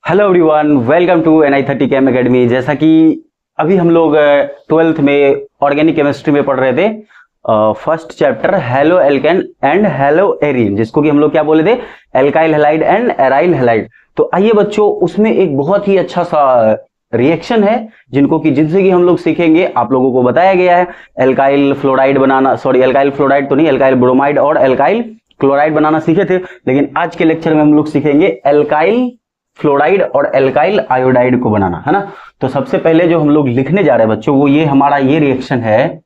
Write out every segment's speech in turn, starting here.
Hello everyone, welcome to NI30 chem academy. जैसा कि अभी हम लोग 12th में ऑर्गेनिक केमिस्ट्री में पढ़ रहे थे first chapter halo alkane and hello arene, जिसको कि हम लोग क्या बोले थे, alkyl halide and aryl halide. तो आइए बच्चों, उसमें एक बहुत ही अच्छा सा रिएक्शन है जिनसे कि हम लोग सीखेंगे। आप लोगों को बताया गया है एल्काइल फ्लोराइड बनाना, सॉरी एल्काइल फ्लोराइड तो नहीं, एल्काइल ब्रोमाइड और एल्काइल क्लोराइड बनाना सीखे थे। लेकिन आज के लेक्चर में हम लोग सीखेंगे एल्काइल फ्लोराइड और एल्काइल आयोडाइड को बनाना, है ना। तो सबसे पहले जो हम लोग लिखने जा रहे हैं बच्चों, वो ये हमारा ये रिएक्शन है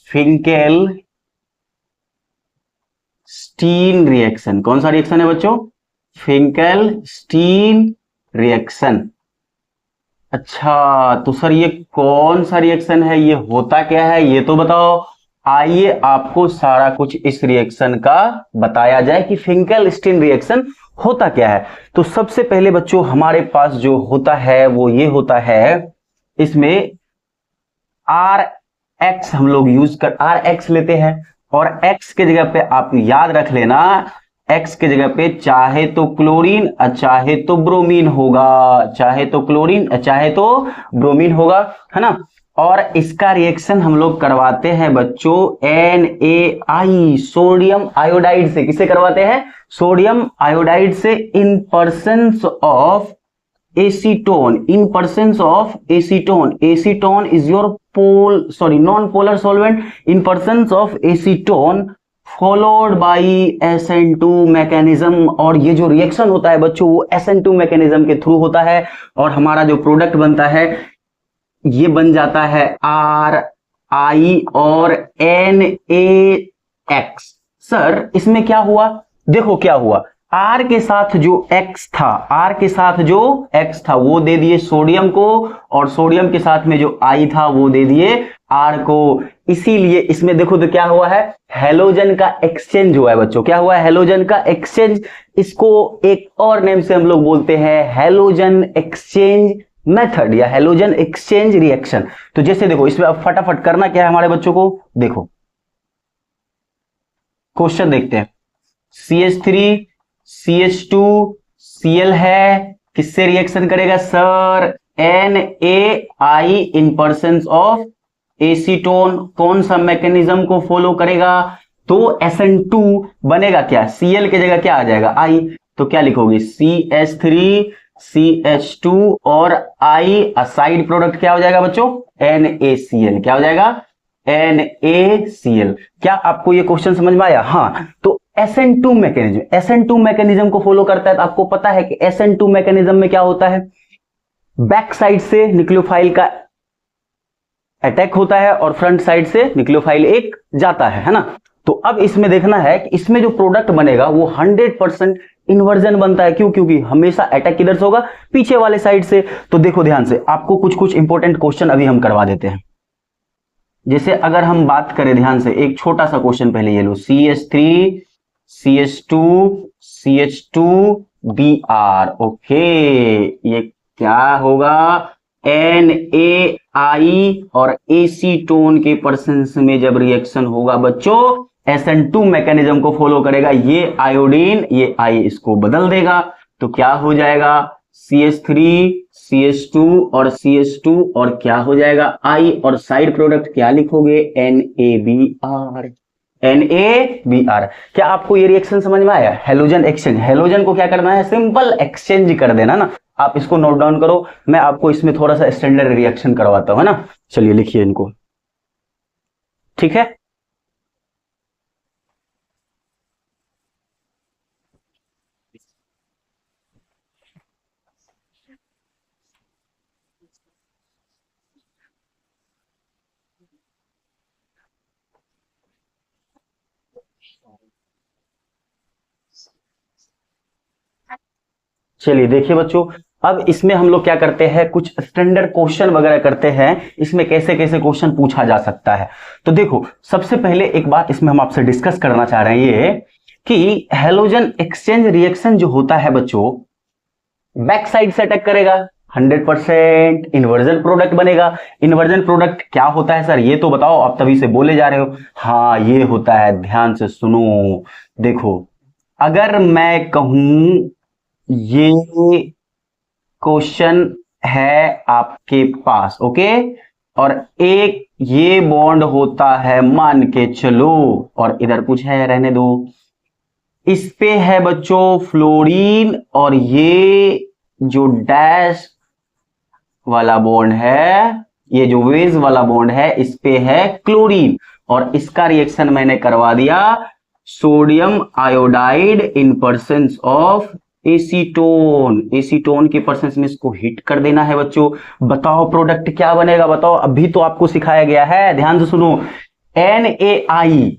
फिंकेल स्टीन रिएक्शन। कौन सा रिएक्शन है बच्चों? फिंकेल स्टीन रिएक्शन। अच्छा तो सर ये कौन सा रिएक्शन है, ये होता क्या है, ये तो बताओ। आइए आपको सारा कुछ इस रिएक्शन का बताया जाए कि फिंकेल स्टीन रिएक्शन होता क्या है। तो सबसे पहले बच्चों हमारे पास जो होता है वो ये होता है, इसमें RX हम लोग यूज कर RX लेते हैं, और X के जगह पे आप याद रख लेना, X के जगह पे चाहे तो क्लोरीन चाहे तो ब्रोमीन होगा, चाहे तो क्लोरीन चाहे तो ब्रोमीन होगा, है ना। और इसका रिएक्शन हम लोग करवाते हैं बच्चों NaI सोडियम आयोडाइड से। किसे करवाते हैं? सोडियम आयोडाइड से, in presence of acetone, in presence of acetone. Acetone is your non polar solvent, in presence of acetone followed by SN2 mechanism. और ये जो रिएक्शन होता है बच्चों वो SN2 मैकेनिज्म के थ्रू होता है, और हमारा जो प्रोडक्ट बनता है ये बन जाता है RI और NaX। सर इसमें क्या हुआ, देखो क्या हुआ, R के साथ जो X था, R के साथ जो X था वो दे दिए सोडियम को, और सोडियम के साथ में जो I था वो दे दिए R को। इसीलिए इसमें देखो तो क्या हुआ है, हेलोजन का एक्सचेंज हुआ है बच्चों। क्या हुआ है? हेलोजन का एक्सचेंज। इसको एक और नेम से हम लोग बोलते हैं हेलोजन एक्सचेंज मेथड या हेलोजन एक्सचेंज रिएक्शन। तो जैसे देखो इसमें अब फटाफट करना क्या है हमारे बच्चों को, देखो क्वेश्चन देखते हैं। CH3 CH2 Cl है, किससे रिएक्शन करेगा sir? NaI in presence of acetone. कौन सा मैकेनिज्म को फॉलो करेगा? तो SN2 बनेगा क्या, Cl की जगह क्या आ जाएगा? I। तो क्या लिखोगे? CH3 CH2 और I साइड प्रोडक्ट क्या हो जाएगा बच्चों? NaCl। क्या हो जाएगा? NaCl। क्या आपको ये क्वेश्चन समझ में आया? हाँ। तो SN2 मैकेनिज्म, SN2 मैकेनिज्म को फॉलो करता है। तो आपको पता है कि SN2 मैकेनिज्म में क्या होता है, बैक साइड से न्यूक्लियोफाइल का अटैक होता है और फ्रंट साइड से न्यूक्लियोफाइल एक जाता है ना। तो अब इसमें देखना है कि इसमें जो प्रोडक्ट बनेगा वो 100% इन्वर्जन बनता है। क्यों? क्योंकि हमेशा अटैक किधर से होगा? पीछे वाले साइड से। तो देखो ध्यान से, आपको कुछ कुछ इंपॉर्टेंट क्वेश्चन अभी हम करवा देते हैं। जैसे अगर हम बात करें ध्यान से, एक छोटा सा क्वेश्चन पहले ये लो, CH3 CH2 CH2 Br। Okay, ये क्या होगा? NaI और एसीटोन के परसेंस में जब रिएक्शन होगा बच्चों, SN2 मैकेनिज्म को फॉलो करेगा। ये आयोडीन, ये I इसको बदल देगा। तो क्या हो जाएगा? CH3 CH2 और CH2 और क्या हो जाएगा? I, और साइड प्रोडक्ट क्या लिखोगे? NaBr। NaBr। क्या आपको ये रिएक्शन समझ में आया? हेलोजन एक्सचेंज, हेलोजन को क्या करना है? सिंपल एक्सचेंज कर देना ना। आप इसको नोट डाउन करो, मैं आपको इसमें थोड़ा सा स्टैंडर्ड रिएक्शन करवाता हूं, है ना। चलिए लिखिए इनको, ठीक है। चलिए देखिए बच्चों, अब इसमें हम लोग क्या करते हैं, कुछ स्टैंडर्ड क्वेश्चन वगैरह करते हैं। इसमें कैसे कैसे क्वेश्चन पूछा जा सकता है। तो देखो सबसे पहले एक बात इसमें हम आपसे डिस्कस करना चाह रहे हैं, ये कि हेलोजन एक्सचेंज रिएक्शन जो होता है बच्चों, बैक साइड से अटैक करेगा। 100% इन्वर्जन प्रोडक्ट बनेगा। इन्वर्जन प्रोडक्ट क्या होता है सर, ये तो बताओ, आप तभी से बोले जा रहे हो। हाँ, ये होता है, ध्यान से सुनो। देखो, अगर मैं कहूं ये क्वेश्चन है आपके पास, ओके, और एक ये बॉन्ड होता है, मान के चलो, और इधर कुछ है, रहने दो, इस पे है बच्चों फ्लोरीन, और ये जो डैश वाला बॉन्ड है, ये जो वेज वाला बॉन्ड है, इस पे है क्लोरीन, और इसका रिएक्शन मैंने करवा दिया sodium iodide in presence of acetone. Acetone के परसेंस में इसको हिट कर देना है बच्चों। बताओ प्रोडक्ट क्या बनेगा, बताओ, अभी तो आपको सिखाया गया है, ध्यान से सुनो। NaI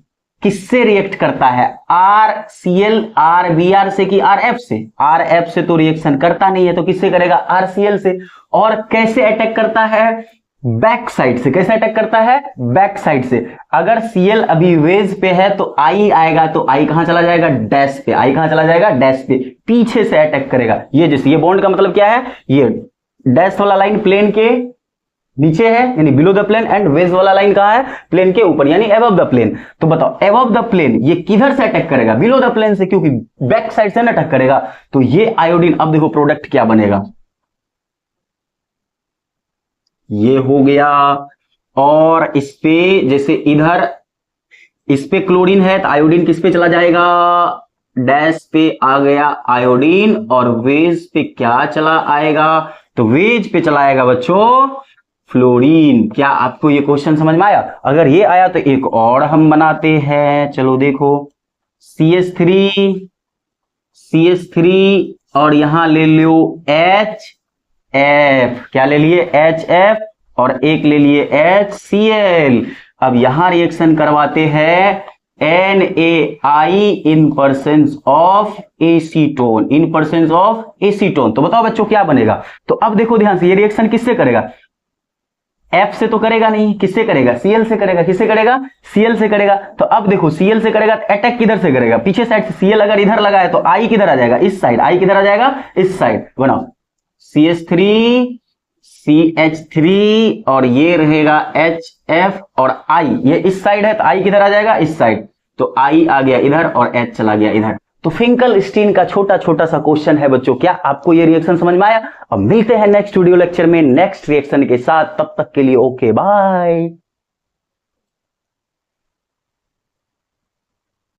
किससे रिएक्ट करता है, RCl, RBr से कि RF से? RF से तो रिएक्शन करता नहीं है, तो किससे करेगा, RCl से। और कैसे अटैक करता है, बैक साइड से। कैसे अटैक करता है, बैक साइड से। अगर Cl अभी वेज पे है तो I आएगा, तो I कहां चला जाएगा, डैश पे। I कहां चला जाएगा, डैश पे, पीछे से अटैक करेगा। ये जैसे, ये बॉन्ड का मतलब क्या है, ये डैश वाला लाइन प्लेन के नीचे है, यानी below the plane, and wedge वाला लाइन कहां है, प्लेन के ऊपर, यानी अबव द प्लेन। तो बताओ, अबव द प्लेन ये किधर से अटैक करेगा, बिलो द प्लेन से, क्योंकि बैक साइड से ना अटैक करेगा। तो ये आयोडीन, अब देखो प्रोडक्ट क्या बनेगा, ये हो गया। और इस पे जैसे इधर इस पे क्लोरीन है, तो आयोडीन किस पे चला जाएगा, डैश पे आ गया आयोडीन, और वेज पे क्या चला आएगा, तो वेज पे चला आएगा बच्चों फ्लोरीन। क्या आपको ये क्वेश्चन समझ में आया? अगर ये आया तो एक और हम बनाते हैं, चलो देखो, CH3 और यहां ले लो HF, क्या ले लिए, HF, और एक ले लिए HCl। अब यहां रिएक्शन करवाते हैं NaI in presence of acetone, in presence of acetone. तो बताओ बच्चों क्या बनेगा। तो अब देखो ध्यान से, ये रिएक्शन किससे करेगा, F से तो करेगा नहीं, किससे करेगा, Cl से करेगा। किससे करेगा, Cl से करेगा। तो अब देखो, Cl से करेगा तो अटैक किधर से करेगा, पीछे साइड से। Cl अगर इधर लगा है तो I किधर आ जाएगा, इस साइड। I किधर आ जाएगा, इस साइड। बनाओ, CH3 CH3 और ये रहेगा HF और I, ये इस साइड है, तो I किधर आ जाएगा, इस साइड। तो I आ गया इधर और H चला गया इधर। तो फिंकल-स्टीन का छोटा छोटा सा क्वेश्चन है बच्चों। क्या आपको ये रिएक्शन समझ में आया? अब मिलते हैं नेक्स्ट वीडियो लेक्चर में नेक्स्ट रिएक्शन के साथ, तब तक के लिए ओके बाय।